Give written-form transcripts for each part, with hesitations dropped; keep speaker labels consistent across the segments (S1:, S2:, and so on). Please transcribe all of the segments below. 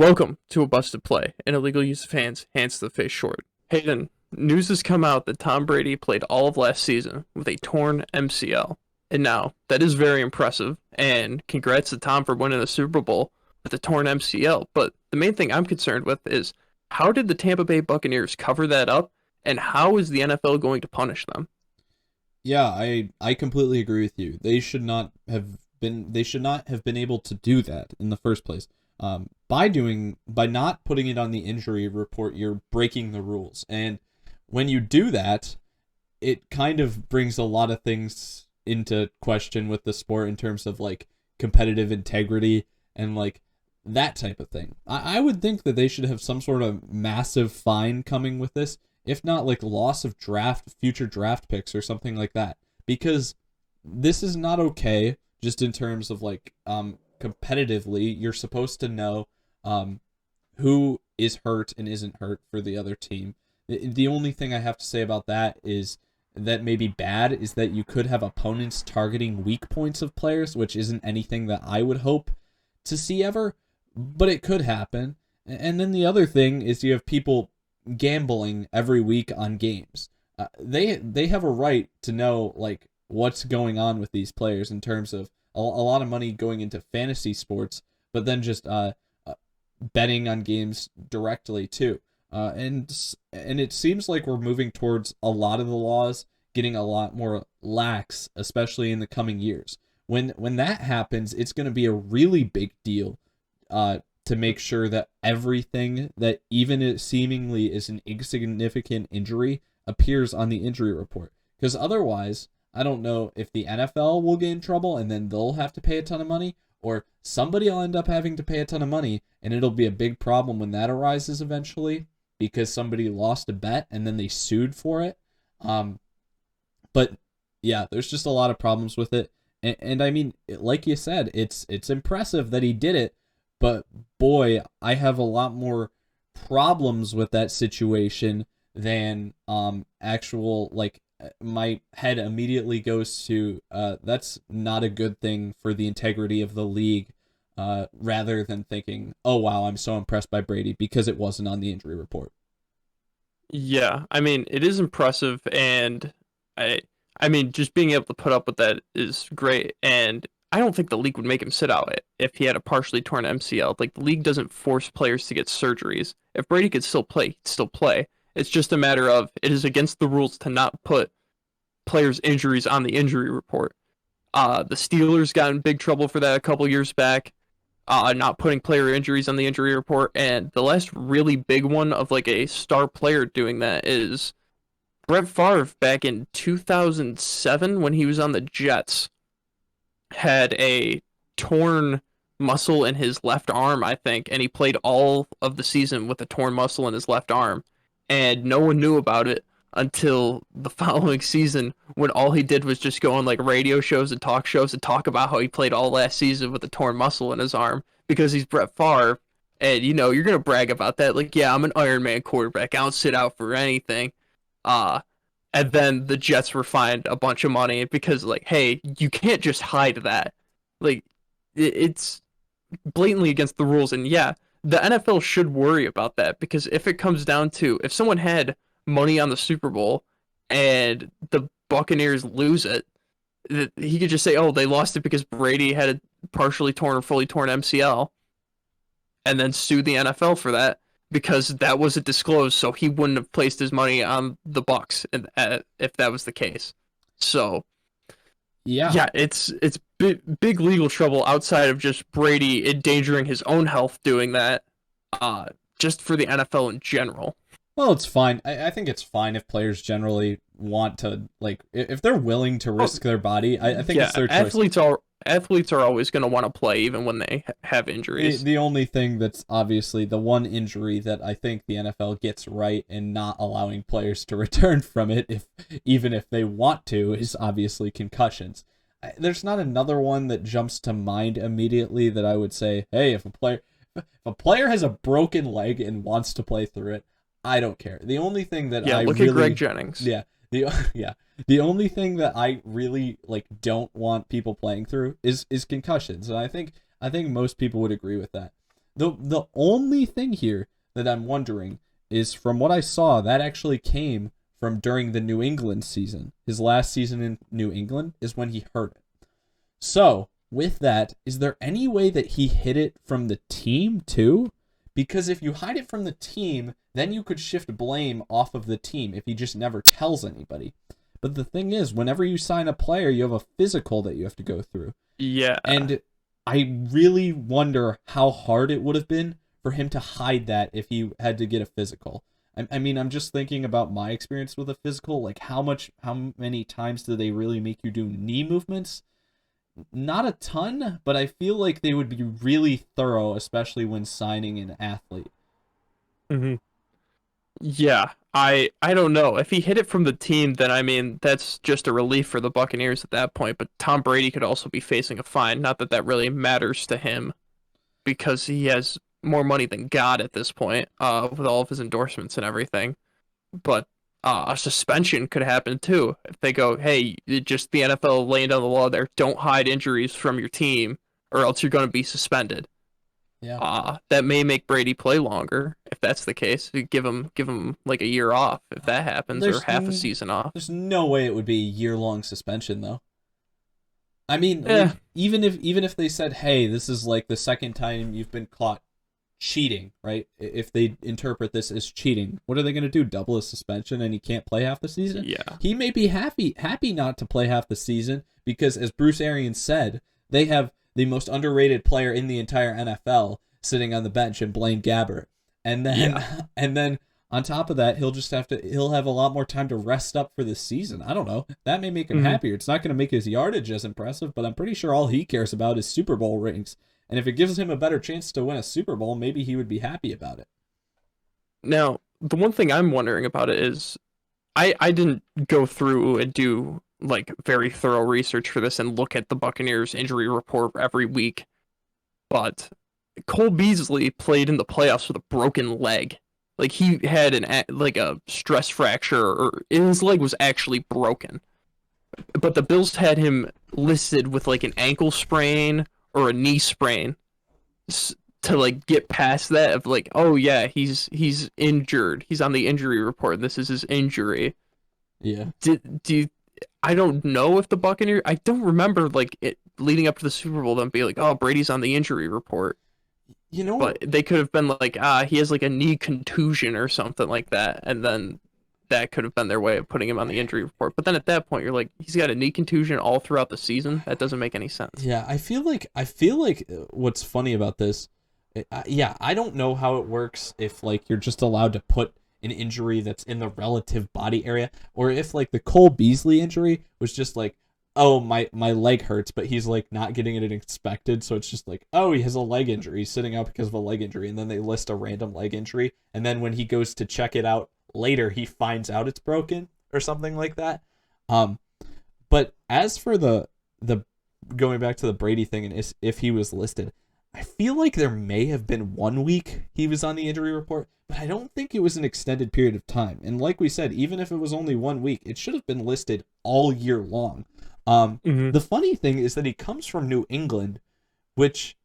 S1: Welcome to a busted play, an illegal use of hands to the face short. Hayden, news has come out that Tom Brady played all of last season with a torn MCL. And now, that is very impressive, and congrats to Tom for winning the Super Bowl with a torn MCL. But the main thing I'm concerned with is how did the Tampa Bay Buccaneers cover that up, and how is the NFL going to punish them?
S2: Yeah, I completely agree with you. They should not have been able to do that in the first place. By not putting it on the injury report, you're breaking the rules. And when you do that, it kind of brings a lot of things into question with the sport in terms of like competitive integrity and like that type of thing. I would think that they should have some sort of massive fine coming with this, if not like loss of future draft picks or something like that, because this is not okay. Just in terms of like competitively, you're supposed to know who is hurt and isn't hurt for the other team. The only thing I have to say about that is that may be bad is that you could have opponents targeting weak points of players, which isn't anything that I would hope to see ever, but it could happen. And then the other thing is you have people gambling every week on games. They have a right to know like what's going on with these players in terms of a lot of money going into fantasy sports, but then just betting on games directly too. And it seems like we're moving towards a lot of the laws getting a lot more lax, especially in the coming years. When that happens, it's going to be a really big deal to make sure that everything that even it seemingly is an insignificant injury appears on the injury report. Because otherwise, I don't know if the NFL will get in trouble and then they'll have to pay a ton of money, or somebody will end up having to pay a ton of money, and it'll be a big problem when that arises eventually because somebody lost a bet and then they sued for it. But yeah, there's just a lot of problems with it. And I mean, like you said, it's impressive that he did it, but boy, I have a lot more problems with that situation than actual like my head immediately goes to that's not a good thing for the integrity of the league, rather than thinking, oh wow, I'm so impressed by Brady because it wasn't on the injury report.
S1: Yeah, I mean, it is impressive, and I, I mean, just being able to put up with that is great. And I don't think the league would make him sit out it if he had a partially torn MCL. Like the league doesn't force players to get surgeries. If Brady could still play, he'd still play. It's just a matter of it is against the rules to not put players' injuries on the injury report. The Steelers got in big trouble for that a couple years back, not putting player injuries on the injury report. And the last really big one of like a star player doing that is Brett Favre back in 2007 when he was on the Jets had a torn muscle in his left arm, I think, and he played all of the season with a torn muscle in his left arm. And no one knew about it until the following season when all he did was just go on like radio shows and talk shows and talk about how he played all last season with a torn muscle in his arm because he's Brett Favre. And you're gonna brag about that. Like, yeah, I'm an Iron Man quarterback. I don't sit out for anything. Uh and then the Jets were fined a bunch of money because like, hey, you can't just hide that. Like it's blatantly against the rules. And yeah, the NFL should worry about that because if it comes down to if someone had money on the Super Bowl and the Buccaneers lose it, he could just say, "Oh, they lost it because Brady had a partially torn or fully torn MCL," and then sue the NFL for that because that wasn't disclosed, so he wouldn't have placed his money on the Bucks if that was the case. So
S2: Yeah.
S1: yeah, it's big legal trouble outside of just Brady endangering his own health doing that, uh, just for the NFL in general.
S2: Well, it's fine. I think it's fine if players generally want to, like, if they're willing to
S1: Oh,
S2: risk their body, I think it's
S1: yeah,
S2: their choice.
S1: athletes are always going to want to play even when they have
S2: The
S1: injuries.
S2: the only thing that's obviously the one injury that I think the NFL gets right in not allowing players to return from it, if even if they want to, is obviously concussions. There's not another one that jumps to mind immediately that I would say, hey, if a player has a broken leg and wants to play through it, I don't care. The only thing that
S1: Yeah,
S2: I
S1: look at Greg
S2: really,
S1: Jennings.
S2: yeah, the yeah, the only thing that I really like don't want people playing through is concussions, and I think most people would agree with that. The only thing here that I'm wondering is, from what I saw, that actually came from during the New England season. His last season in New England is when he hurt it. So, with that, is there any way that he hid it from the team too? Because if you hide it from the team, then you could shift blame off of the team if he just never tells anybody. But the thing is, whenever you sign a player, you have a physical that you have to go through.
S1: Yeah.
S2: And I really wonder how hard it would have been for him to hide that if he had to get a physical. I mean, I'm just thinking about my experience with a physical. Like, how many times do they really make you do knee movements? Not a ton, but I feel like they would be really thorough, especially when signing an athlete.
S1: hmm Yeah. I don't know. If he hit it from the team, then I mean that's just a relief for the Buccaneers at that point. But Tom Brady could also be facing a fine. Not that that really matters to him because he has more money than God at this point, with all of his endorsements and everything. But a suspension could happen too if they go, hey, just the NFL laying down the law there, don't hide injuries from your team, or else you're going to be suspended.
S2: Yeah.
S1: That may make Brady play longer if that's the case. You give him like a year off if that happens, or
S2: There's
S1: half a season off.
S2: there's no way it would be a year-long suspension though. I mean,
S1: Yeah,
S2: like even if they said, "Hey, this is like the second time you've been caught cheating," right? If they interpret this as cheating, what are they going to do? Double a suspension and he can't play half the season?
S1: yeah,
S2: He may be happy not to play half the season because, as Bruce Arians said, they have the most underrated player in the entire NFL sitting on the bench in Blaine Gabbert. And then
S1: yeah.
S2: and then on top of that, he'll have a lot more time to rest up for the season. I don't know. That may make him
S1: hmm
S2: happier. It's not going to make his yardage as impressive, but I'm pretty sure all he cares about is Super Bowl rings. And if it gives him a better chance to win a Super Bowl, maybe he would be happy about it.
S1: Now, the one thing I'm wondering about it is I didn't go through and do like very thorough research for this and look at the Buccaneers injury report every week, but Cole Beasley played in the playoffs with a broken leg. Like he had like a stress fracture, or his leg was actually broken. But the Bills had him listed with like an ankle sprain or a knee sprain to like get past that of like, oh yeah, he's injured. He's on the injury report. This is his injury.
S2: Yeah.
S1: Do you, I don't know if the Buccaneers. I don't remember like it leading up to the Super Bowl them being like, oh, Brady's on the injury report.
S2: You know what?
S1: But they could have been like, he has like a knee contusion or something like that, and then that could have been their way of putting him on the injury report. But then at that point, you're like, he's got a knee contusion all throughout the season. That doesn't make any sense.
S2: Yeah, I feel like what's funny about this, yeah, I don't know how it works if like you're just allowed to put an injury that's in the relative body area, or if like the Cole Beasley injury was just like, oh, my leg hurts, but he's like not getting it inspected, so it's just like, oh, he has a leg injury, he's sitting out because of a leg injury, and then they list a random leg injury, and then when he goes to check it out later, he finds out it's broken or something like that. Um, but as for the going back to the Brady thing and if he was listed, I feel like there may have been 1 week he was on the injury report, but I don't think it was an extended period of time. And like we said, even if it was only 1 week, it should have been listed all year long.
S1: hmm
S2: The funny thing is that he comes from New England, which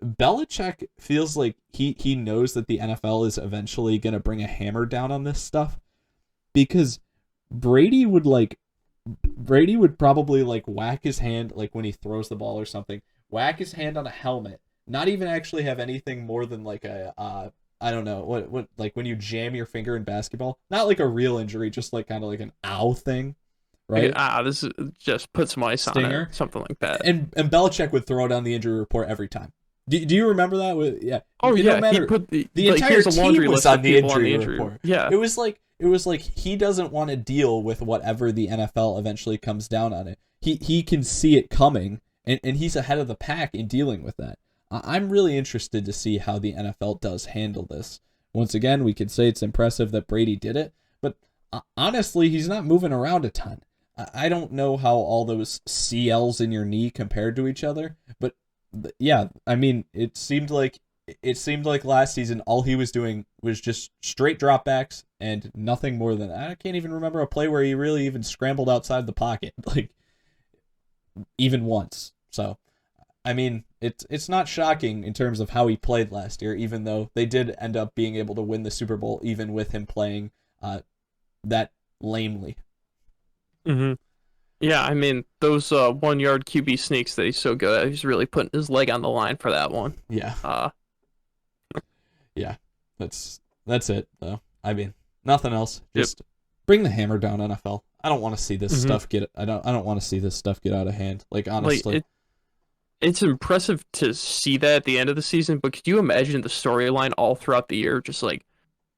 S2: Belichick feels like he knows that the NFL is eventually going to bring a hammer down on this stuff, because Brady would like Brady would probably like whack his hand like when he throws the ball or something, whack his hand on a helmet, not even actually have anything more than like a I don't know what like when you jam your finger in basketball, not like a real injury, just like kind of like an ow thing,
S1: Like,
S2: right?
S1: this is just put some ice on it,
S2: Stinger,
S1: something like that.
S2: and Belichick would throw it on the injury report every time. Do you remember that? Yeah,
S1: Oh
S2: no
S1: yeah, he
S2: matter,
S1: put the
S2: the
S1: like
S2: entire
S1: here's a
S2: team
S1: laundry
S2: was
S1: list
S2: on
S1: of
S2: the
S1: people on the
S2: injury
S1: injury.
S2: report.
S1: Yeah.
S2: It was like he doesn't want to deal with whatever the NFL eventually comes down on it. He can see it coming, and he's ahead of the pack in dealing with that. I'm really interested to see how the NFL does handle this. Once again, we could say it's impressive that Brady did it, but honestly, he's not moving around a ton. I don't know how all those CLs in your knee compared to each other, but yeah, I mean, it seemed like last season all he was doing was just straight dropbacks and nothing more than that. I can't even remember a play where he really even scrambled outside the pocket, like even once. So I mean, it's not shocking in terms of how he played last year, even though they did end up being able to win the Super Bowl, even with him playing that lamely.
S1: Hmm. Yeah, I mean those 1 yard QB sneaks that he's so good at. He's really putting his leg on the line for that one.
S2: Yeah,
S1: Uh,
S2: yeah, that's it though. I mean, nothing else.
S1: yep.
S2: Just bring the hammer down, NFL. I don't want to see this
S1: Hmm.
S2: stuff get. I don't want to see this stuff get out of hand. Like
S1: Like
S2: honestly,
S1: it's impressive to see that at the end of the season, but could you imagine the storyline all throughout the year? Just like,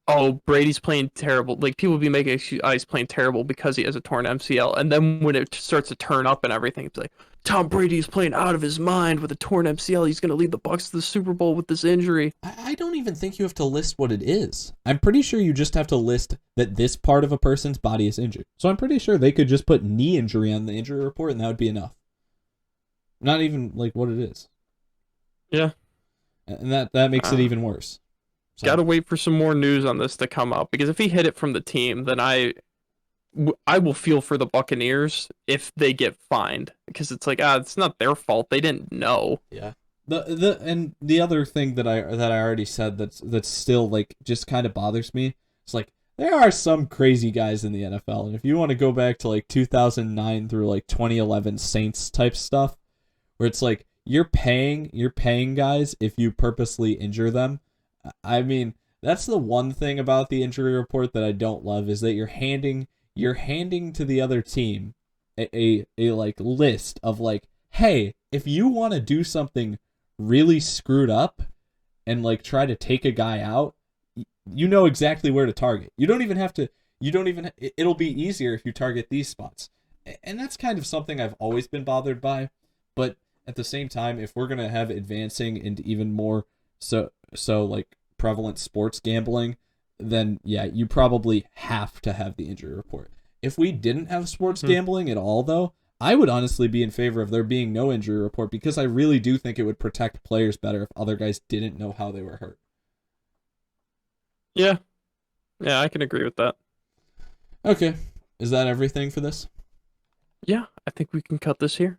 S1: oh, Brady's playing terrible. Like people be making excuses, oh, he's playing terrible because he has a torn MCL, and then when it starts to turn up and everything, it's like Tom Brady's playing out of his mind with a torn MCL. He's gonna lead the Bucks to the Super Bowl with this injury.
S2: I don't even think you have to list what it is. I'm pretty sure you just have to list that this part of a person's body is injured. So I'm pretty sure they could just put knee injury on the injury report and that would be enough. Not even like what it is.
S1: Yeah,
S2: And that makes it
S1: uh,
S2: even worse. So
S1: gotta wait for some more news on this to come up because if he hid it from the team, then I will feel for the Buccaneers if they get fined because it's like it's not their fault. They didn't know.
S2: yeah. The other thing that I already said that's still like just kind of bothers me. It's like there are some crazy guys in the NFL, and if you want to go back to like 2009 through like 2011 Saints type stuff, where it's like you're paying guys if you purposely injure them. I mean, that's the one thing about the injury report that I don't love is that you're handing to the other team a like list of like, hey, if you want to do something really screwed up and like try to take a guy out, you know exactly where to target. You don't even have to. You don't even. It'll be easier if you target these spots, and that's kind of something I've always been bothered by. But at the same time, if we're gonna have advancing into even more so like prevalent sports gambling, then yeah, you probably have to have the injury report. If we didn't have sports
S1: Hmm.
S2: gambling at all, though, I would honestly be in favor of there being no injury report because I really do think it would protect players better if other guys didn't know how they were hurt.
S1: Yeah, yeah, I can agree with that.
S2: Okay, is that everything for this?
S1: Yeah, I think we can cut this here.